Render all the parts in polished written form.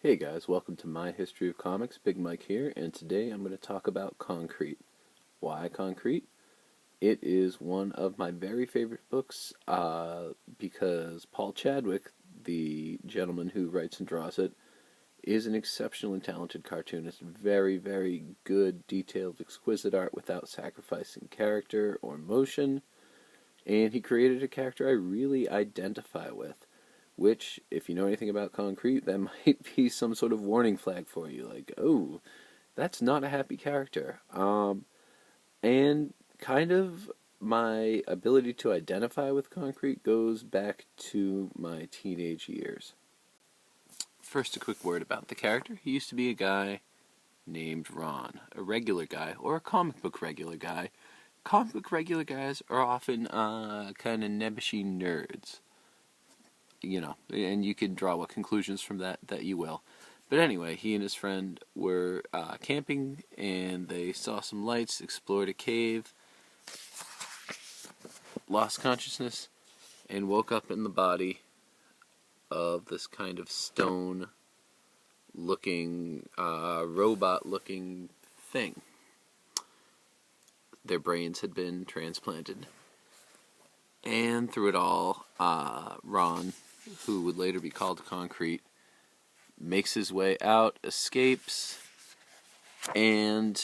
Hey guys, welcome to My History of Comics. Big Mike here, and today I'm going to talk about Concrete. Why Concrete? It is one of my very favorite books because Paul Chadwick, the gentleman who writes and draws it, is an exceptionally talented cartoonist. Very, very good, detailed, exquisite art without sacrificing character or motion. And he created a character I really identify with. Which, if you know anything about Concrete, that might be some sort of warning flag for you. Like, oh, that's not a happy character. And kind of my ability to identify with Concrete goes back to my teenage years. First, a quick word about the character. He used to be a guy named Ron, a regular guy, or a comic book regular guy. Comic book regular guys are often kind of nebbishy nerds. You know, and you can draw what conclusions from that you will. But anyway, he and his friend were camping, and they saw some lights, explored a cave, lost consciousness, and woke up in the body of this kind of stone-looking, robot-looking thing. Their brains had been transplanted. And through it all, Ron, who would later be called Concrete, makes his way out, escapes, and,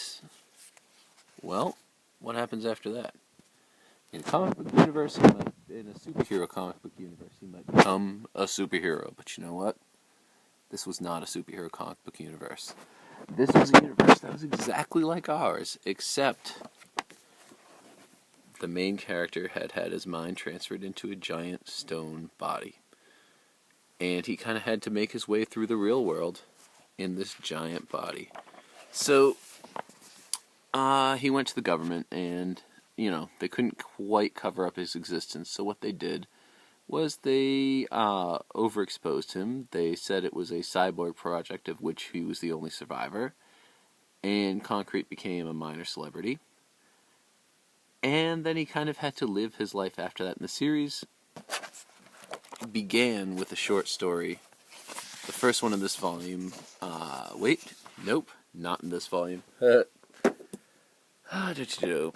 well, what happens after that? In a comic book universe, in a superhero comic book universe, he might become a superhero. But you know what? This was not a superhero comic book universe. This was a universe that was exactly like ours, except the main character had his mind transferred into a giant stone body. And he kind of had to make his way through the real world in this giant body. So, he went to the government and, they couldn't quite cover up his existence. So what they did was they overexposed him. They said it was a cyborg project of which he was the only survivor. And Concrete became a minor celebrity. And then he kind of had to live his life after that. And the series began with a short story. The first one in this volume. Not in this volume.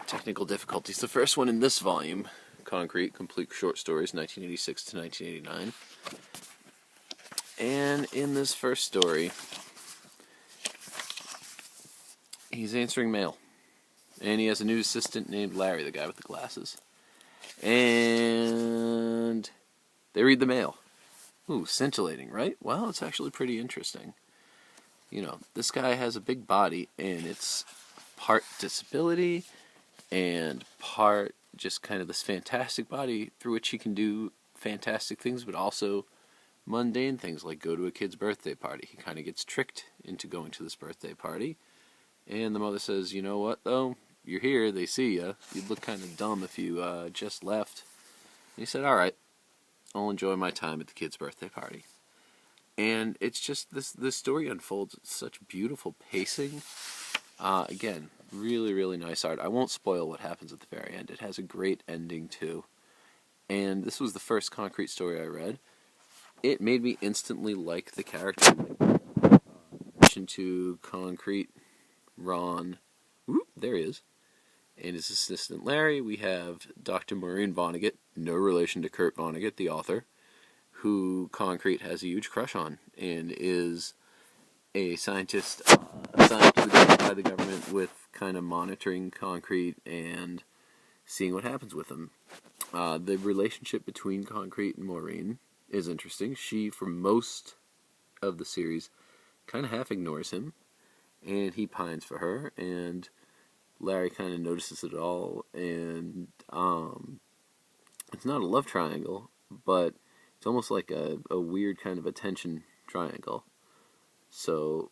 Technical difficulties. The first one in this volume, Concrete, Complete Short Stories, 1986 to 1989. And in this first story, he's answering mail. And he has a new assistant named Larry, the guy with the glasses. And they read the mail. Ooh, scintillating, right? Well, it's actually pretty interesting. This guy has a big body, and it's part disability and part just kind of this fantastic body through which he can do fantastic things, but also mundane things like go to a kid's birthday party. He kind of gets tricked into going to this birthday party. And the mother says, you know what, though? You're here, they see you. You'd look kind of dumb if you just left. And he said, all right, I'll enjoy my time at the kid's birthday party. And it's just, this story unfolds at such beautiful pacing. Again, really, really nice art. I won't spoil what happens at the very end. It has a great ending, too. And this was the first Concrete story I read. It made me instantly like the character. In addition to Concrete, Ron, there he is, and his assistant Larry, we have Dr. Maureen Vonnegut, no relation to Kurt Vonnegut, the author, who Concrete has a huge crush on, and is a scientist assigned by the government with kind of monitoring Concrete and seeing what happens with him. The relationship between Concrete and Maureen is interesting. She, for most of the series, kind of half ignores him, and he pines for her, and Larry kind of notices it all, and it's not a love triangle, but it's almost like a weird kind of attention triangle. So,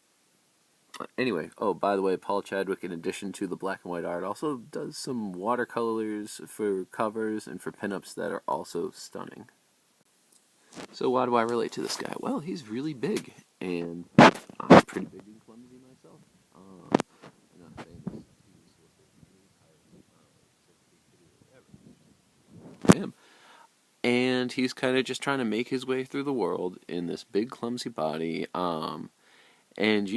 anyway, by the way, Paul Chadwick, in addition to the black and white art, also does some watercolors for covers and for pinups that are also stunning. So why do I relate to this guy? Well, he's really big, and I'm pretty big and clumsy myself. I'm not saying this to him. And he's kind of just trying to make his way through the world in this big, clumsy body. And,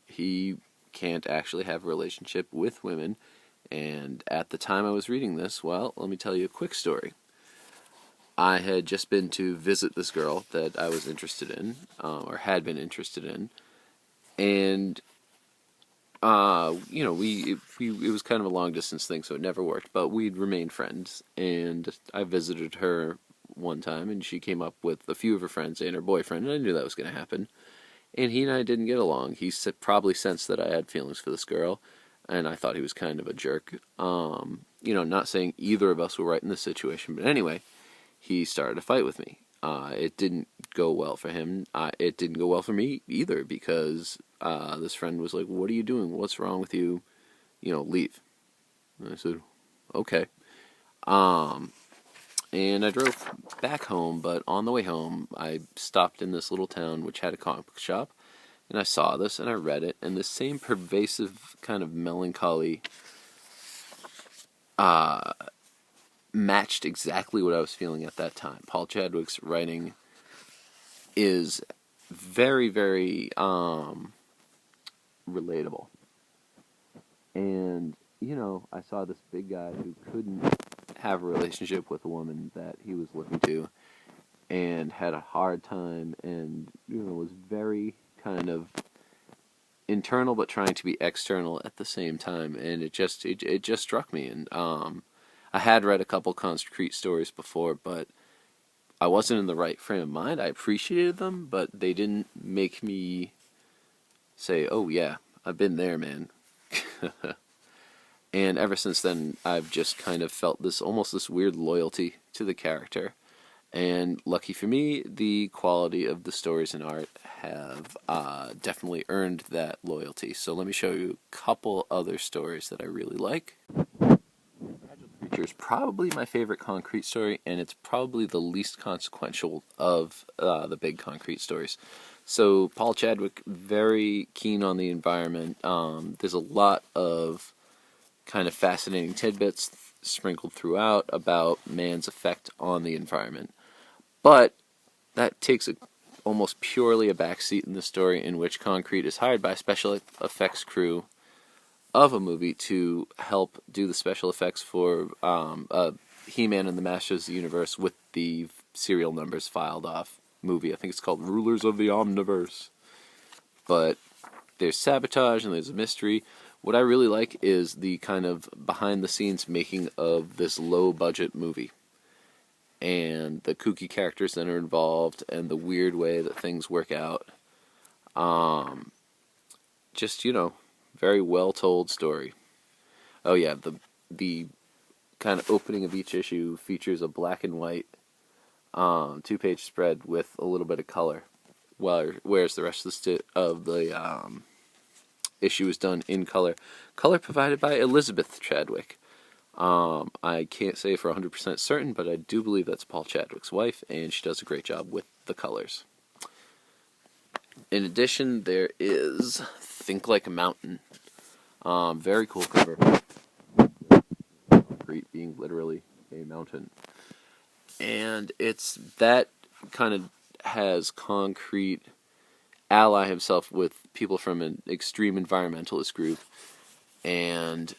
he can't actually have a relationship with women. And at the time I was reading this, well, let me tell you a quick story. I had just been to visit this girl that I was interested in, or had been interested in, and it was kind of a long distance thing, so it never worked. But we'd remained friends, and I visited her one time, and she came up with a few of her friends and her boyfriend, and I knew that was going to happen. And he and I didn't get along. He probably sensed that I had feelings for this girl, and I thought he was kind of a jerk. Not saying either of us were right in this situation, but anyway, he started a fight with me. It didn't go well for him. It didn't go well for me either, because this friend was like, "What are you doing? What's wrong with you? Leave." And I said, "Okay." And I drove back home, but on the way home, I stopped in this little town which had a comic book shop, and I saw this, and I read it, and the same pervasive kind of melancholy matched exactly what I was feeling at that time. Paul Chadwick's writing is very, very relatable. And, I saw this big guy who couldn't have a relationship with a woman that he was looking to, and had a hard time, and, was very kind of internal but trying to be external at the same time. And it just struck me. And I had read a couple concrete stories before, but I wasn't in the right frame of mind. I appreciated them, but they didn't make me say, "Oh yeah, I've been there, man." And ever since then, I've just kind of felt almost this weird loyalty to the character. And lucky for me, the quality of the stories and art have definitely earned that loyalty. So let me show you a couple other stories that I really like. Creature is probably my favorite concrete story, and it's probably the least consequential of the big concrete stories. So Paul Chadwick, very keen on the environment. There's a lot of kind of fascinating tidbits sprinkled throughout about man's effect on the environment. But that takes almost purely a backseat in the story, in which Concrete is hired by a special effects crew of a movie to help do the special effects for He-Man and the Masters of the Universe with the serial numbers filed off movie. I think it's called Rulers of the Omniverse. But there's sabotage and there's a mystery. What I really like is the kind of behind-the-scenes making of this low-budget movie, and the kooky characters that are involved, and the weird way that things work out. Very well-told story. Oh yeah, the kind of opening of each issue features a black and white 2-page spread with a little bit of color, whereas the rest of the issue is done in color. Color provided by Elizabeth Chadwick. I can't say for 100% certain, but I do believe that's Paul Chadwick's wife, and she does a great job with the colors. In addition, there is Think Like a Mountain. Very cool cover. Concrete being literally a mountain. And it's that kind of has Concrete ally himself with people from an extreme environmentalist group, and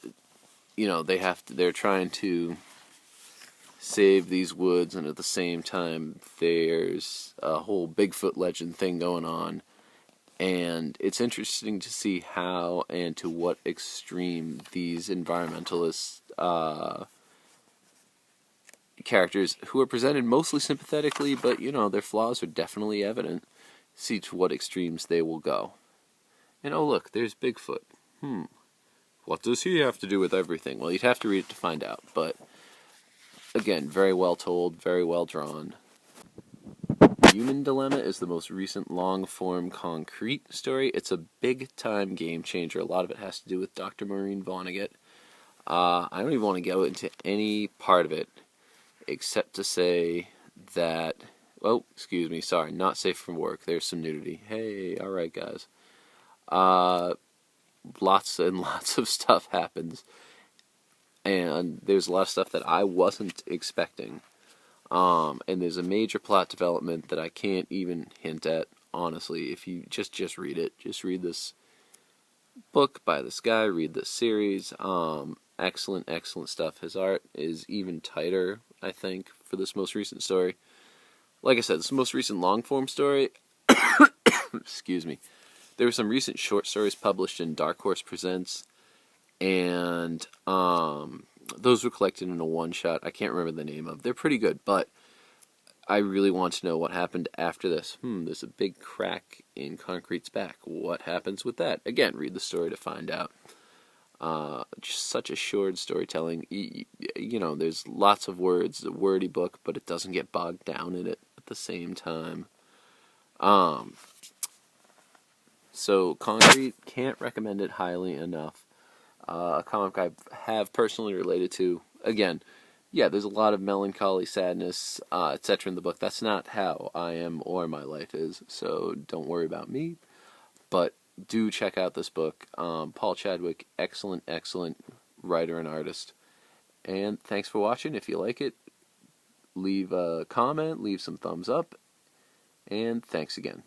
they're trying to save these woods, and at the same time there's a whole Bigfoot legend thing going on. And it's interesting to see how and to what extreme these environmentalist characters, who are presented mostly sympathetically, but their flaws are definitely evident, see to what extremes they will go. And oh look, there's Bigfoot. What does he have to do with everything? Well, you'd have to read it to find out, but again, very well told, very well drawn. Human Dilemma is the most recent long-form Concrete story. It's a big-time game changer. A lot of it has to do with Dr. Maureen Vonnegut. I don't even want to go into any part of it, except to say that... Oh, excuse me, sorry, not safe for work. There's some nudity. Hey, alright guys. Lots and lots of stuff happens. And there's a lot of stuff that I wasn't expecting. And there's a major plot development that I can't even hint at honestly. If you just read it, just read this book by this guy, read this series. Excellent stuff. His art is even tighter, I think, for this most recent story. Like I said, this most recent long-form story, excuse me, there were some recent short stories published in Dark Horse Presents, and those were collected in a one-shot. I can't remember the name of. They're pretty good, but I really want to know what happened after this. There's a big crack in Concrete's back. What happens with that? Again, read the story to find out. Just such assured storytelling. There's lots of words. It's a wordy book, but it doesn't get bogged down in it at the same time. So Concrete, can't recommend it highly enough. A comic I have personally related to. Again, yeah, there's a lot of melancholy, sadness, etc. in the book. That's not how I am or my life is, so don't worry about me. But do check out this book. Paul Chadwick, excellent writer and artist. And thanks for watching. If you like it, leave a comment, leave some thumbs up, and thanks again.